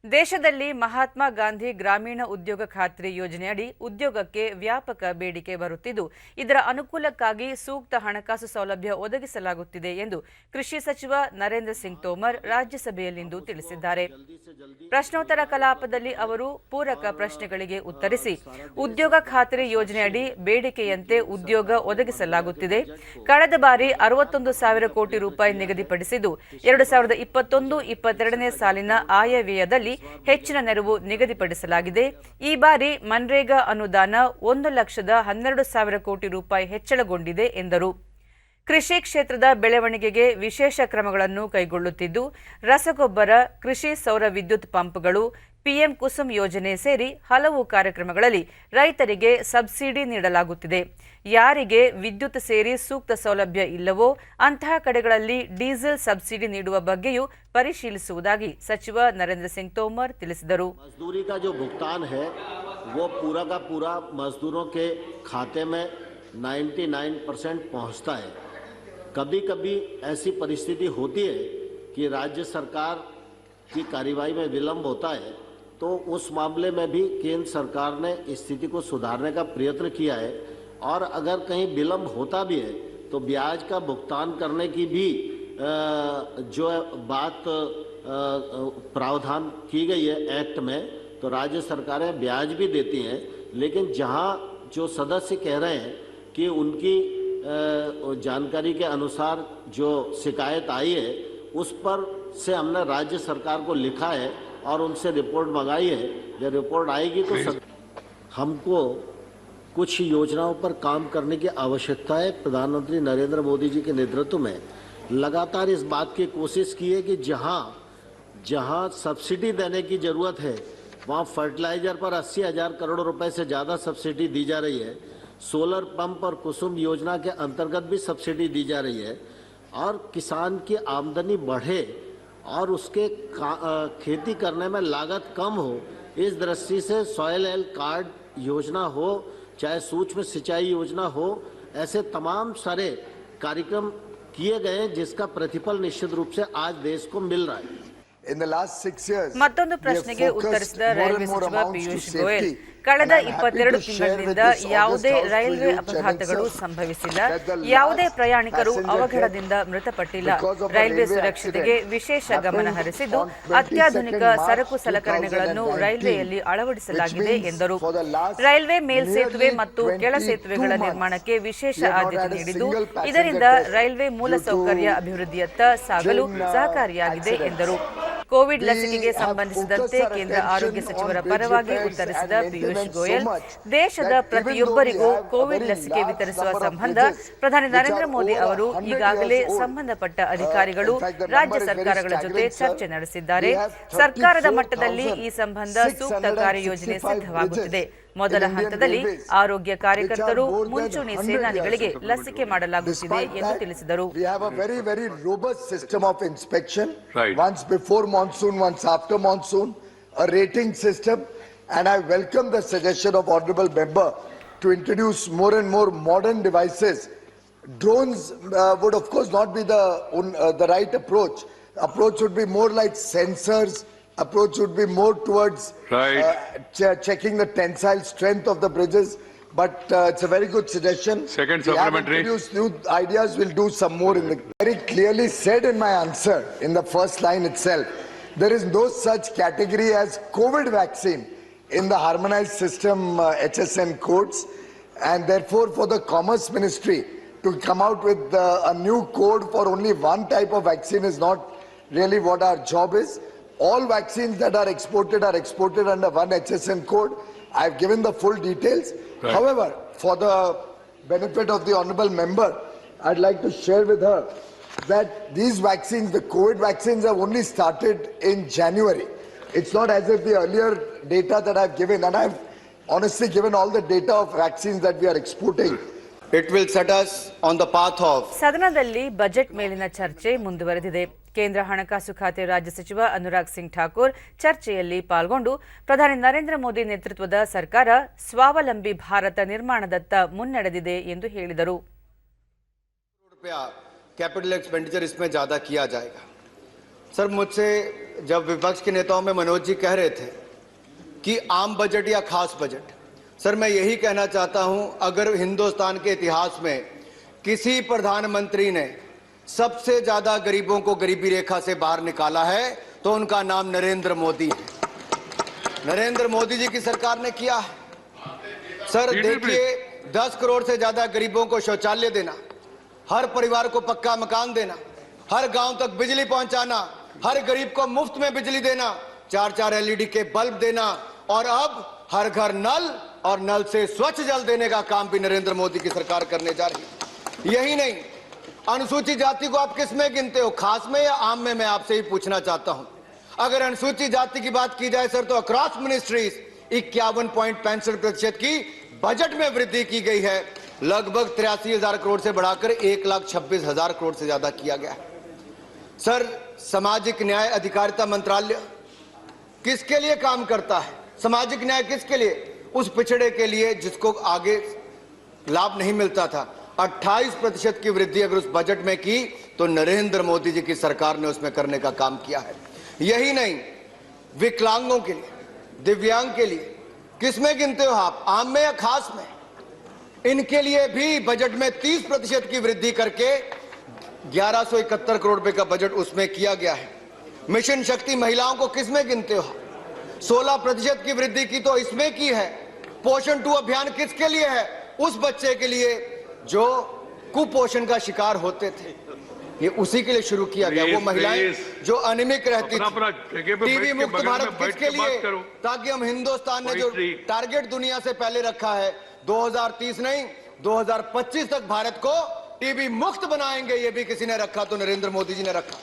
ದೇಶದಲ್ಲಿ ಮಹಾತ್ಮ ಗಾಂಧಿ ಗ್ರಾಮೀಣ ಉದ್ಯೋಗ ಖಾತ್ರಿ ಯೋಜನೆಯಡಿ ಉದ್ಯೋಗಕ್ಕೆ ವ್ಯಾಪಕ ಬೇಡಿಕೆ ಬರುತ್ತಿದ್ದು, ಇದರ ಅನುಕೂಲಕ್ಕಾಗಿ ಸೂಕ್ತ ಹಣಕಾಸು ಸೌಲಭ್ಯ ಒದಗಿಸಲಾಗುತ್ತಿದೆ ಎಂದು ಕೃಷಿ ಸಚಿವ ನರೇಂದ್ರ ಸಿಂಗ್ ತೋಮರ್ ರಾಜ್ಯಸಭೆಯಲ್ಲಿಂದು ತಿಳಿಸಿದ್ದಾರೆ. ಪ್ರಶ್ನೋತ್ತರ ಕಲಾಪದಲ್ಲಿ ಅವರು ಪೂರಕ ಪ್ರಶ್ನೆಗಳಿಗೆ ಉತ್ತರಿಸಿ, ಉದ್ಯೋಗ ಖಾತ್ರಿ ಯೋಜನೆಯಡಿ ಬೇಡಿಕೆಯಂತೆ ಉದ್ಯೋಗ ಒದಗಿಸಲಾಗುತ್ತಿದೆ. ಕಳೆದ ಬಾರಿ 61,000 ಕೋಟಿ ರೂಪಾಯಿ ನಿಗದಿಪಡಿಸಿದ್ದು, 2021-22ನೇ ಸಾಲಿನ ಆಯವ್ಯಯದಲ್ಲಿ ಹೆಚ್ಚಿನ ನೆರವು ನಿಗದಿಪಡಿಸಲಾಗಿದೆ. ಈ ಬಾರಿ ಮನ್ರೇಗಾ ಅನುದಾನ 1,12,000 ಕೋಟಿ ರೂಪಾಯಿ ಹೆಚ್ಚಳಗೊಂಡಿದೆ ಎಂದರು. ಕೃಷಿ ಕ್ಷೇತ್ರದ ಬೆಳವಣಿಗೆಗೆ ವಿಶೇಷ ಕ್ರಮಗಳನ್ನು ಕೈಗೊಳ್ಳುತ್ತಿದ್ದು, ರಸಗೊಬ್ಬರ, ಕೃಷಿ ಸೌರ ವಿದ್ಯುತ್ ಪಂಪ್ಗಳು, ಪಿಎಂ ಕುಸುಮ್ ಯೋಜನೆ ಸೇರಿ ಹಲವು ಕಾರ್ಯಕ್ರಮಗಳಲ್ಲಿ ರೈತರಿಗೆ ಸಬ್ಸಿಡಿ ನೀಡಲಾಗುತ್ತಿದೆ. ಯಾರಿಗೆ ವಿದ್ಯುತ್ ಸೇರಿ ಸೂಕ್ತ ಸೌಲಭ್ಯ ಇಲ್ಲವೋ ಅಂತಹ ಕಡೆಗಳಲ್ಲಿ ಡೀಸೆಲ್ ಸಬ್ಸಿಡಿ ನೀಡುವ ಬಗ್ಗೆಯೂ ಪರಿಶೀಲಿಸುವುದಾಗಿ ಸಚಿವ ನರೇಂದ್ರ ಸಿಂಗ್ ತೋಮರ್ ತಿಳಿಸಿದರು. मजदूरी का जो भुगतान है वो पूरा का पूरा मजदूरों के खाते में 99% पहुंचता है. कभी कभी ऐसी परिस्थिति होती है कि राज्य सरकार की कार्यवाही में विलंब होता है, तो उस मामले में भी केंद्र सरकार ने स्थिति को सुधारने का प्रयत्न किया है. और अगर कहीं विलंब होता भी है तो ब्याज का भुगतान करने की भी जो बात प्रावधान की गई है एक्ट में, तो राज्य सरकारें ब्याज भी देती हैं. लेकिन जहां जो सदस्य कह रहे हैं कि उनकी जानकारी के अनुसार जो शिकायत आई है उस पर से हमने राज्य सरकार को लिखा है और उनसे रिपोर्ट मंगाई है. जब रिपोर्ट आएगी तो हमको कुछ योजनाओं पर काम करने की आवश्यकता है. प्रधानमंत्री नरेंद्र मोदी जी के नेतृत्व में लगातार इस बात की कोशिश की है कि जहां सब्सिडी देने की जरूरत है वहां फर्टिलाइजर पर 80,000 करोड़ रुपए से ज़्यादा सब्सिडी दी जा रही है. सोलर पंप और कुसुम योजना के अंतर्गत भी सब्सिडी दी जा रही है. और किसान की आमदनी बढ़े और उसके खेती करने में लागत कम हो, इस दृष्टि से सॉयल हेल्थ कार्ड योजना हो, चाहे सूक्ष्म सिंचाई योजना हो, ऐसे तमाम सारे कार्यक्रम किए गए जिसका प्रतिफल निश्चित रूप से आज देश को मिल रहा है. ಮತ್ತೊಂದು ಪ್ರಶ್ನೆಗೆ ಉತ್ತರಿಸಿದ ರೈಲ್ವೆ ಸಚಿವ ಪಿಯೂಷ್ ಗೋಯಲ್, ಕಳೆದ 22 ತಿಂಗಳಿನಿಂದ ಯಾವುದೇ ರೈಲ್ವೆ ಅಪಘಾತಗಳು ಸಂಭವಿಸಿಲ್ಲ, ಯಾವುದೇ ಪ್ರಯಾಣಿಕರು ಅವಘಡದಿಂದ ಮೃತಪಟ್ಟಿಲ್ಲ. ರೈಲ್ವೆ ಸುರಕ್ಷತೆಗೆ ವಿಶೇಷ ಗಮನ ಹರಿಸಿದ್ದು, ಅತ್ಯಾಧುನಿಕ ಸರಕು ಸಲಕರಣೆಗಳನ್ನು ರೈಲ್ವೆಯಲ್ಲಿ ಅಳವಡಿಸಲಾಗಿದೆ ಎಂದರು. ರೈಲ್ವೆ ಮೇಲ್ಸೇತುವೆ ಮತ್ತು ಕೆಳ ಸೇತುವೆಗಳ ನಿರ್ಮಾಣಕ್ಕೆ ವಿಶೇಷ ಆದ್ಯತೆ ನೀಡಿದ್ದು, ಇದರಿಂದ ರೈಲ್ವೆ ಮೂಲಸೌಕರ್ಯ ಅಭಿವೃದ್ಧಿಯತ್ತ ಸಾಗಲು ಸಹಕಾರಿಯಾಗಿದೆ ಎಂದರು. ಕೋವಿಡ್ ಲಸಿಕೆಗೆ ಸಂಬಂಧಿಸಿದಂತೆ ಕೇಂದ್ರ ಆರೋಗ್ಯ ಸಚಿವರ ಪರವಾಗಿ ಉತ್ತರಿಸಿದ ಪಿಯೂಷ್ ಗೋಯಲ್, ದೇಶದ ಪ್ರತಿಯೊಬ್ಬರಿಗೂ ಕೋವಿಡ್ ಲಸಿಕೆ ವಿತರಿಸುವ ಸಂಬಂಧ ಪ್ರಧಾನಿ ನರೇಂದ್ರ ಮೋದಿ ಅವರು ಈಗಾಗಲೇ ಸಂಬಂಧಪಟ್ಟ ಅಧಿಕಾರಿಗಳು, ರಾಜ್ಯ ಸರ್ಕಾರಗಳ ಜೊತೆ ಚರ್ಚೆ ನಡೆಸಿದ್ದಾರೆ. ಸರ್ಕಾರದ ಮಟ್ಟದಲ್ಲಿ ಈ ಸಂಬಂಧ ಸೂಕ್ತ ಕಾರ್ಯಯೋಜನೆ ಸಿದ್ಧವಾಗುತ್ತಿದೆ. ಮೊದಲ ಹಂತದಲ್ಲಿ ಆರೋಗ್ಯ ಕಾರ್ಯಕರ್ತರು, ಮುಂಚೂಣಿ ಸೇನಾನಿಗಳಿಗೆ ಲಸಿಕೆ ಮಾಡಲಾಗುತ್ತಿದೆ ಎಂದು ತಿಳಿಸಿದರು. We have a very robust system of inspection, once before monsoon, once after monsoon, a rating system, and I welcome the suggestion of honorable member to introduce more and more modern devices. Drones would of course not be the right approach. Approach would be more like sensors. Approach would be more towards checking the tensile strength of the bridges, but it's a very good suggestion. Second supplementary. We have introduced new ideas. We'll do some more. Very clearly said in my answer in the first line itself, there is no such category as COVID vaccine in the harmonized system HSN codes, and therefore for the Commerce Ministry to come out with a new code for only one type of vaccine is not really what our job is. All vaccines that are exported under one HSN code. I've given the full details. However, for the benefit of the honorable member, I'd like to share with her that these vaccines, the COVID vaccines, have only started in January. It's not as if the earlier data that I've given, and I've honestly given all the data of vaccines that we are exporting. It will set us on the path of. ಸದನದಲ್ಲಿ budget ಮೇಲಿನ ಚರ್ಚೆ ಮುಂದುವರೆದಿದೆ. ಕೇಂದ್ರ ಹಣಕಾಸು ಖಾತೆ ರಾಜ್ಯ ಸಚಿವ ಅನುರಾಗ್ ಸಿಂಗ್ ಠಾಕೂರ್ ಚರ್ಚೆಯಲ್ಲಿ ಪಾಲ್ಗೊಂಡು, ಪ್ರಧಾನಿ ನರೇಂದ್ರ ಮೋದಿ ನೇತೃತ್ವದ ಸರ್ಕಾರ ಸ್ವಾವಲಂಬಿ ಭಾರತ ನಿರ್ಮಾಣದತ್ತ ಮುನ್ನಡೆದಿದೆ ಎಂದು ಹೇಳಿದರು. कैपिटल एक्सपेंडिचर इसमें ज्यादा किया जाएगा. सर, मुझसे जब विपक्ष के नेताओं में मनोज जी कह रहे थे कि आम बजट या खास बजट, सर मैं यही कहना चाहता हूं, अगर हिंदुस्तान के इतिहास में किसी प्रधानमंत्री ने सबसे ज्यादा गरीबों को गरीबी रेखा से बाहर निकाला है तो उनका नाम नरेंद्र मोदी है। नरेंद्र मोदी जी की सरकार ने किया है। सर देखिए, 10 करोड़ से ज्यादा गरीबों को शौचालय देना, हर परिवार को पक्का मकान देना, हर गांव तक बिजली पहुंचाना, हर गरीब को मुफ्त में बिजली देना, 4-4 LED के बल्ब देना, और अब हर घर नल और नल से स्वच्छ जल देने का काम भी नरेंद्र मोदी की सरकार करने जा रही है। यही नहीं, अनुसूचित जाति को आप किस में गिनते हो, खास में या आम में? मैं आपसे ही पूछना चाहता हूं। अगर अनुसूचित जाति की बात की जाए सर, तो अक्रॉस मिनिस्ट्रीज 51.65% की बजट में वृद्धि की गई है। लगभग 83,000 करोड़ से बढ़ाकर 1,26,000 करोड़ से ज्यादा किया गया है। सर, सामाजिक न्याय अधिकारिता मंत्रालय किसके लिए काम करता है? सामाजिक न्याय किसके लिए? उस पिछड़े के लिए जिसको आगे लाभ नहीं मिलता था। 28% की वृद्धि अगर उस बजट में की तो नरेंद्र मोदी जी की सरकार ने उसमें करने का काम किया है। यही नहीं, विकलांगों के लिए, दिव्यांग के लिए किसमें गिनते हो आप, आम में या खास में? इनके लिए भी बजट में 30% की वृद्धि करके 1171 करोड़ रुपए का बजट उसमें किया गया है। मिशन शक्ति महिलाओं को किसमें गिनते हो? 16% की वृद्धि की तो इसमें की है। पोषण 2 अभियान किसके लिए है? उस बच्चे के लिए जो कुपोषण का शिकार होते थे, ये उसी के लिए शुरू किया गया। वो महिलाएं जो अनिमिक रहती थी। टीबी मुक्त भारत किसके लिए? ताकि हम हिंदुस्तान ने जो टारगेट दुनिया से पहले रखा है 2030 नहीं 2025 तक भारत को टीबी मुक्त बनाएंगे, ये भी किसी ने रखा तो नरेंद्र मोदी जी ने रखा।